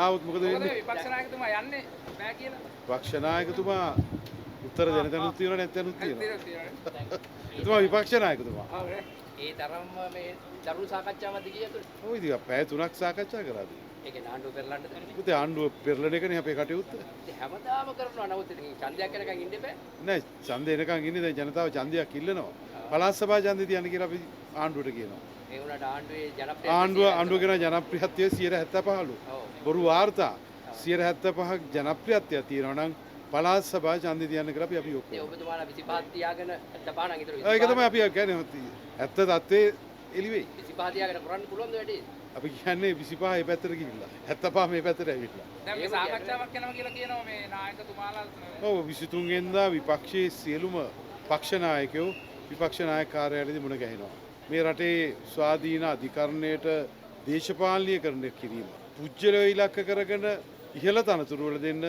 ආවොත් මොකද වෙන්නේ? විපක්ෂ නායකතුමා යන්නේ බෑ කියලා. විපක්ෂ නායකතුමා උත්තර දෙන තැනුත් තියෙනවා නැත්නම් තියෙනවා. තියෙනවා. එතුමා විපක්ෂ නායකතුමා. ඔව් නේ. ඒ තරම්ම මේ දරුණු සාකච්ඡාවක්ද ගියතුනේ. ඔය ඉතින් පැය 3ක් සාකච්ඡා කරාද? ඒකේ ආණ්ඩුව පෙරලන්නද? පුතේ ආණ්ඩුව පෙරලන එකනේ අපේ කටයුත්ත. ඉතින් හැමදාම කරනවා. නමුත් ඉතින් ඡන්දයක් කරනකන් ඉන්න එපා. නෑ ඡන්දේ එනකන් ඉන්නේ දැන් ජනතාව ඡන්දයක් ඉල්ලනවා. පළාත් සභා ඡන්දේ තියන්න කියලා අපි ආණ්ඩුවට කියනවා. ඒ වුණාට ආණ්ඩුවේ ජනප්‍රියත්වය ආණ්ඩුව කියන ජනප්‍රියත්වය 75%ලු. ඔව්. බොරු වාර්තා 75%ක් ජනප්‍රියත්වයක් තියෙනවා නම් පළාත් සභා ඡන්දේ තියන්න කියලා අපි ඒ ඔක්කොම. ඔබතුමාලා 25 තියාගෙන 75 නම් ඉතුරු ඒක තමයි අපි කියන්නේ ඇත්ත தත්ත්වේ එළි වෙයි. 25 තියාගෙන කරන්න පුළුවන්ද වැඩේ? අපි කියන්නේ 25 මේ පැත්තට ගිහිල්ලා 75 මේ පැත්තට ඇවිල්ලා. දැන් මේ සාකච්ඡාවක් කරනවා කියලා කියනවා මේ නායකතුමාලා. ඔව් 23 වෙනිදා විපක්ෂයේ සියලුම පක්ෂ නායකයෝ විපක්ෂ නායක කාර්යාලයේදී මුණ ගැහෙනවා. මේ රටේ ස්වාධීන අධිකරණයට දේශපාලනීයකරණය කිරීම. පුජ්‍යලෝ ඉලක්ක කරගෙන ඉහළ තනතුරු වල දෙන්න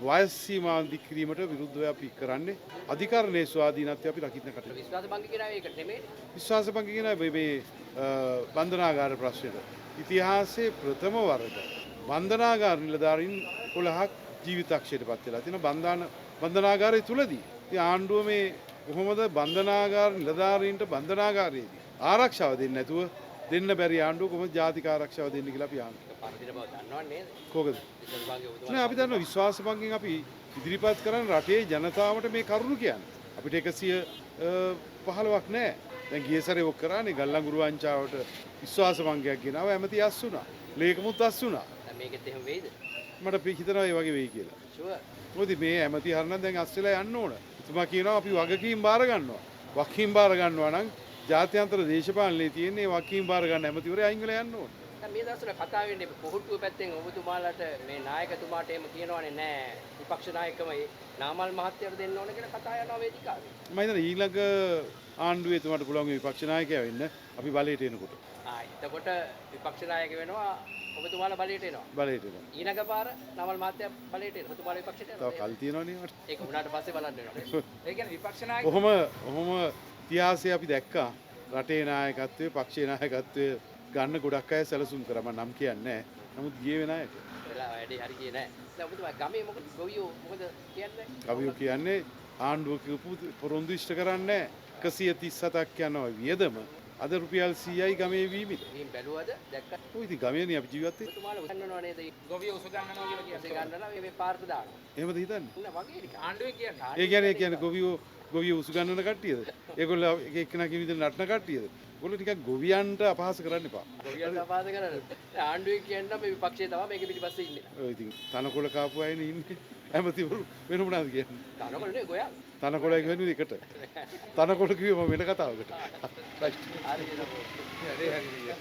වයස් සීමා දික් කිරීමට විරුද්ධව අපි කරන්නේ. අධිකරණයේ ස්වාධීනත්වය අපි රකින්න කටයුතු. විශ්වාස භංග කියනවා ඒක නෙමෙයි. විශ්වාස භංග කියන මේ බන්ධනාගාර ප්‍රශ්නෙට ඉතිහාසයේ ප්‍රථම වරට බන්ධනාගාර නිලධාරීන් 11ක් ජීවිතක්ෂයට පත් වෙලා තියෙනවා බන්ධනාගාරය තුලදී. ඉතින් ආණ්ඩුව මේ කොහොමද බන්ධනාගාර නිලධාරීන්ට බන්ධනාගාරයේදී ආරක්ෂාව දෙන්නේ නැතුව දෙන්න බැරි ආණ්ඩුව කොහොමද ජාතික ආරක්ෂාව දෙන්නේ කියලා අපි ආන්නේ. පරදින බව දන්නවන්නේ නේද? කොහොමද? නෑ අපි දන්නවා විශ්වාස භංගෙන් අපි ඉදිරිපත් කරන රටේ ජනතාවට මේ කරුණු කියන්නේ. අපිට 115ක් නෑ. දැන් ගිය සැරේ ඔක් කරානේ ගල්ලංගුරු වංචාවට විශ්වාස භංගයක් ගෙනාව ඇමති අස් වුණා. ලේකමුත් අස් වුණා. දැන් මේකෙත් එහෙම වෙයිද? මට හිතනවා ඒ වගේ වෙයි කියලා. ෂුවර්. මොකද මේ ඇමති හරනම් දැන් අස් වෙලා යන්න ඕන. එතුමා කියනවා අපි වගකීම් බාර ගන්නවා. වගකීම් බාර ගන්නවා නම් ජාත්‍යන්තර දේශපාලනයේ තියෙන වගකීම් බාර ගන්න ඇමතිවරයා අයින් වෙලා යන්න ඕන. දැන් මේ දවස්වල කතා වෙන්නේ කොහොට්ටුව පැත්තෙන් ඔබතුමාලාට මේ නායකතුමාට එහෙම කියනවනේ නෑ විපක්ෂ නායකම නාමල් මහත්තයාට දෙන්න ඕන කියලා කතා යනවා වේදිකාවේ. මම හිතන්නේ ඊළඟ ආණ්ඩුවේ එතුමාට පුළුවන් විපක්ෂ ናයකයා වෙන්න අපි බලයට එනකොට. එතකොට විපක්ෂ නායක වෙනවා ඔබතුමාලා බලයට එනවා. බලයට එනවා. ඊළඟ පාර නාමල් මහත්තයා බලයට එනවා. ඔබතුමාලා විපක්ෂයට තව යනවා. කල් තියෙනවනේ මට. ඒක උනාට පස්සේ බලන්න වෙනවා. ඒ කියන්නේ විපක්ෂ නායක ඔහොම ඉතිහාසය අපි දැක්කා. රටේ නායකත්වයේ පක්ෂයේ නායකත්වයේ ගන්න ගොඩක් අය සැලසුම් කරා. මම නම් කියන්නේ නැහැ. නමුත් ගියේ වෙන අයට. වෙලා වැඩේ හරි ගියේ නෑ. දැන් ඔබතුමා ගමේ මොකද ගොවියෝ මොකද කියන්නේ? කවියෝ කියන්නේ ආණ්ඩුව කියපු පොරොන්දු ඉෂ්ට කරන්නේ 137ක් යනවා වියදම. අද රුපියල් 100යි ගමේ වීමිට. මේ බැලුවද දැක්කද? ඔය ඉතින් ගමේනේ අපි ජීවත් වෙන්නේ. ඔබතුමාලා උගන්වනවා නේද? ගොවියෝ උසගන්නවා කියලා කියන්නේ. උසගන්නලා මේ පාර්ත දානවා. එහෙමද හිතන්නේ? නෑ වගේ ටික ආණ්ඩුවේ කියන්නේ. ඒ කියන්නේ ගොවියෝ උසුගන්නන කට්ටියද? ඒගොල්ලෝ එක එක්කෙනා කියන විදිහට නටන කට්ටියද? ඒගොල්ලෝ ටිකක් ගොවියන්ට අපහාස කරන්න එපා. ගොවියන්ට අපහාස කරන්නේ. ආණ්ඩුවේ කියන්නේ මේ විපක්ෂයේ තමයි මේක පිටිපස්සේ ඉන්නේ. ඔය ඉතින් තනකොළ කාපු අයනේ ඉන්නේ. ඇමතිවරු වෙන මොනවද කියන්නේ? තනකොළ නේ ගොයා. තනකොළ කියන්නේ එකට. තනකොළ කිව්වම වෙන කතාවකට. හරි නේද?